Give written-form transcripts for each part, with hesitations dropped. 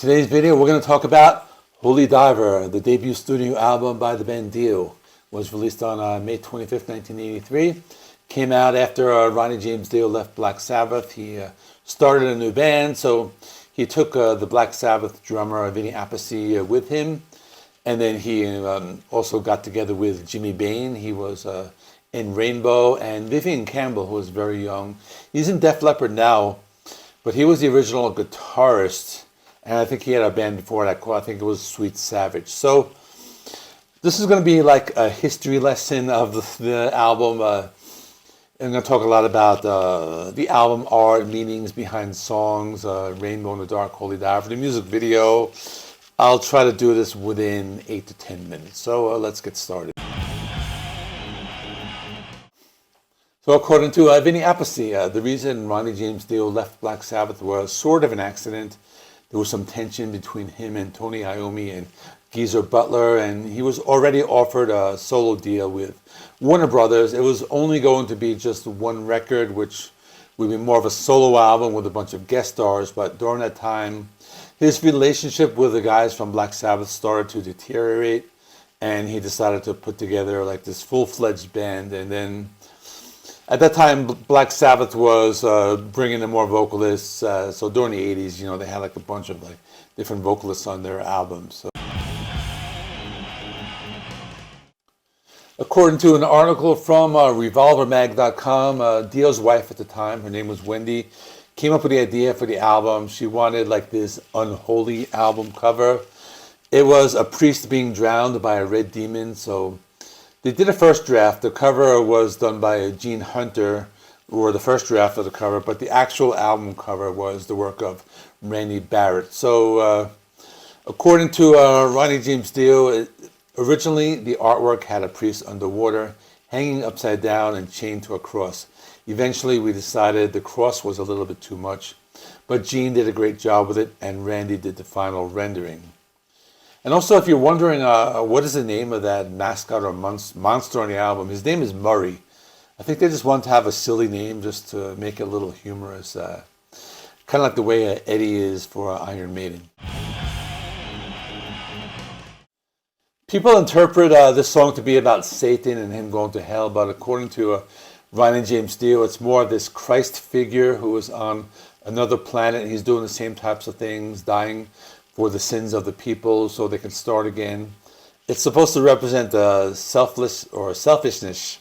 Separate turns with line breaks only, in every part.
Today's video, we're going to talk about Holy Diver, the debut studio album by the band Dio. Was released on May 25th, 1983. Came out after Ronnie James Dio left Black Sabbath. He started a new band, so he took the Black Sabbath drummer Vinnie Appice with him. And then he also got together with Jimmy Bain. He was in Rainbow, and Vivian Campbell, who was very young. He's in Def Leppard now, but he was the original guitarist. And I think he had a band before that called, I think it was Sweet Savage. So this is going to be like a history lesson of the album. I'm going to talk a lot about the album art, meanings behind songs, Rainbow in the Dark, Holy Diver, the music video. I'll try to do this within 8 to 10 minutes. So let's get started. So according to Vinnie Appice, the reason Ronnie James Dio left Black Sabbath was sort of an accident. There was some tension between him and Tony Iommi and Geezer Butler, and he was already offered a solo deal with Warner Brothers. It was only going to be just one record, which would be more of a solo album with a bunch of guest stars, but during that time, his relationship with the guys from Black Sabbath started to deteriorate, and he decided to put together like this full-fledged band. And then at that time, Black Sabbath was bringing in more vocalists. So during the 80s, you know, they had like a bunch of like different vocalists on their albums. So, according to an article from revolvermag.com, Dio's wife at the time, her name was Wendy, came up with the idea for the album. She wanted like this unholy album cover. It was a priest being drowned by a red demon. So they did a first draft. The cover was done by Gene Hunter, or the first draft of the cover, but the actual album cover was the work of Randy Barrett. So according to Ronnie James Dio, originally the artwork had a priest underwater, hanging upside down and chained to a cross. Eventually we decided the cross was a little bit too much, but Gene did a great job with it, and Randy did the final rendering. And also, if you're wondering what is the name of that mascot or monster on the album, his name is Murray. I think they just want to have a silly name just to make it a little humorous. Kind of like the way Eddie is for Iron Maiden. People interpret this song to be about Satan and him going to hell, but according to Ronnie James Dio, it's more this Christ figure who is on another planet. He's doing the same types of things, dying for the sins of the people so they can start again. It's supposed to represent the selfishness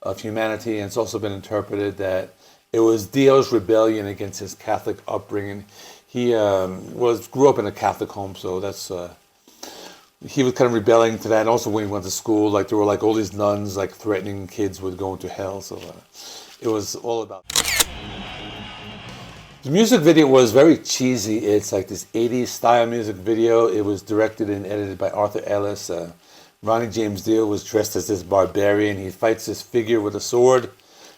of humanity, and it's also been interpreted that it was Dio's rebellion against his Catholic upbringing. He grew up in a Catholic home, so that's he was kind of rebelling to that. And also when he went to school, like there were like all these nuns like threatening kids with going to hell. So it was all about. The music video was very cheesy. It's like this 80s style music video. It was directed and edited by Arthur Ellis. Ronnie James Dio was dressed as this barbarian. He fights this figure with a sword.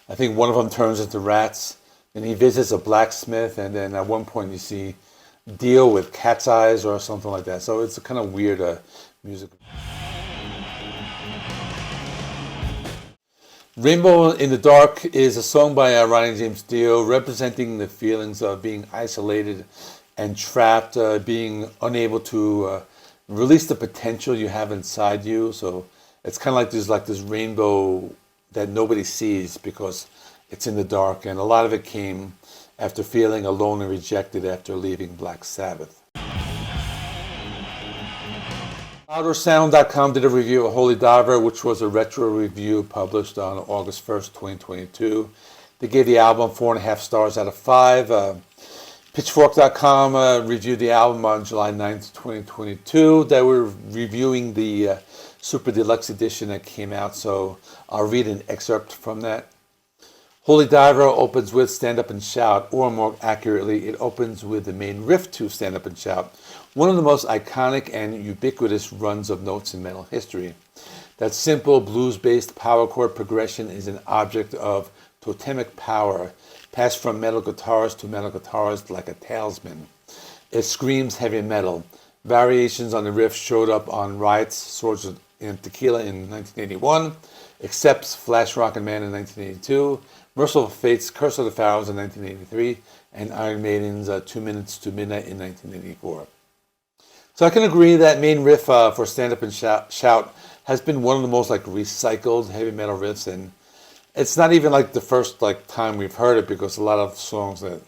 I think one of them turns into rats. Then he visits a blacksmith, and then at one point you see Dio with cat's eyes or something like that. So it's a kind of weird music. Rainbow in the Dark is a song by Ronnie James Dio representing the feelings of being isolated and trapped, being unable to release the potential you have inside you. So it's kind of like there's like this rainbow that nobody sees because it's in the dark, and a lot of it came after feeling alone and rejected after leaving Black Sabbath. OuterSound.com did a review of Holy Diver, which was a retro review published on August 1st, 2022. They gave the album 4.5 stars out of 5. Pitchfork.com reviewed the album on July 9th, 2022. They were reviewing the Super Deluxe edition that came out, so I'll read an excerpt from that. Holy Diver opens with Stand Up and Shout, or more accurately, it opens with the main riff to Stand Up and Shout, one of the most iconic and ubiquitous runs of notes in metal history. That simple blues-based power chord progression is an object of totemic power, passed from metal guitarist to metal guitarist like a talisman. It screams heavy metal. Variations on the riff showed up on Riot's Swords and Tequila in 1981, Accept's Flash Rockin' Man in 1982, Merciful Fate's Curse of the Pharaohs in 1983, and Iron Maiden's 2 Minutes to Midnight in 1984. So I can agree that main riff for Stand Up and Shout has been one of the most like recycled heavy metal riffs, and it's not even like the first like time we've heard it because a lot of songs that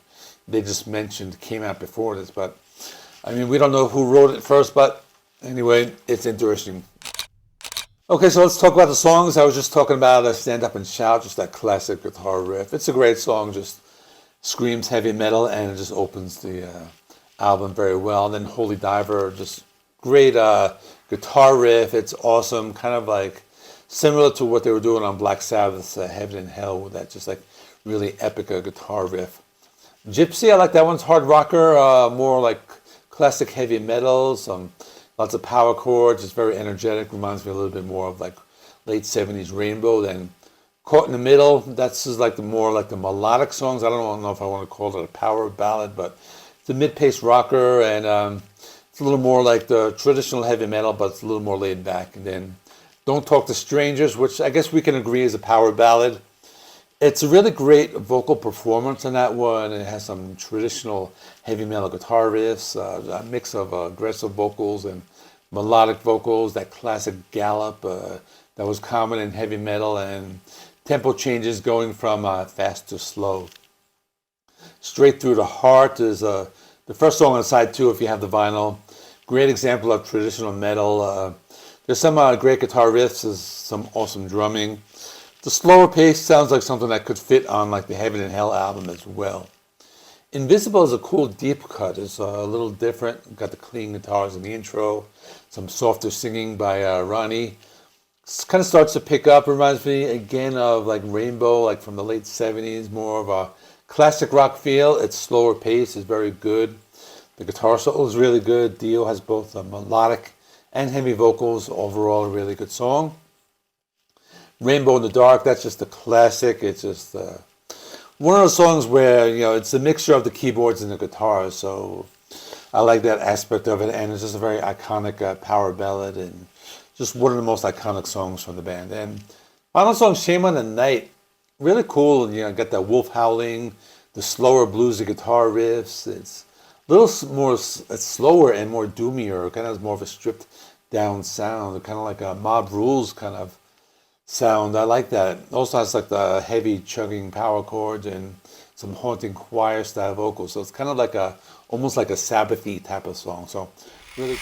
they just mentioned came out before this. But I mean, we don't know who wrote it first, but anyway, it's interesting. Okay, so let's talk about the songs. I was just talking about Stand Up and Shout, just that classic guitar riff. It's a great song, just screams heavy metal, and it just opens the album very well. And then Holy Diver, just great guitar riff. It's awesome, kind of like similar to what they were doing on Black Sabbath's Heaven and Hell, with that just like really epic guitar riff. Gypsy, I like that one's hard rocker, more like classic heavy metal, lots of power chords. It's very energetic. Reminds me a little bit more of like late 70s Rainbow. Then Caught in the Middle, that's just like the more like the melodic songs. I don't know if I want to call it a power ballad, but it's a mid-paced rocker, and it's a little more like the traditional heavy metal, but it's a little more laid back. And then Don't Talk to Strangers, which I guess we can agree is a power ballad. It's a really great vocal performance on that one. It has some traditional heavy metal guitar riffs, a mix of aggressive vocals and melodic vocals, that classic gallop that was common in heavy metal, and tempo changes going from fast to slow. Straight Through the Heart is the first song on side 2 if you have the vinyl. Great example of traditional metal. There's some great guitar riffs, there's some awesome drumming. The slower pace sounds like something that could fit on like the Heaven and Hell album as well. Invisible is a cool deep cut. It's a little different. Got the clean guitars in the intro, some softer singing by Ronnie. Kind of starts to pick up. Reminds me again of like Rainbow, like from the late 70s, more of a classic rock feel. It's slower pace, is very good. The guitar solo is really good. Dio has both melodic and heavy vocals. Overall, a really good song. Rainbow in the Dark, that's just a classic. It's just one of those songs where, you know, it's a mixture of the keyboards and the guitars, so I like that aspect of it, and it's just a very iconic power ballad, and just one of the most iconic songs from the band. And final song, Shame on the Night, really cool. You know, got that wolf howling, the slower bluesy guitar riffs. It's a little more, it's slower and more doomier, kind of more of a stripped down sound, kind of like a Mob Rules kind of sound. I like that. Also has like the heavy chugging power chords and some haunting choir style vocals. So it's kind of like almost like a Sabbathy type of song. So really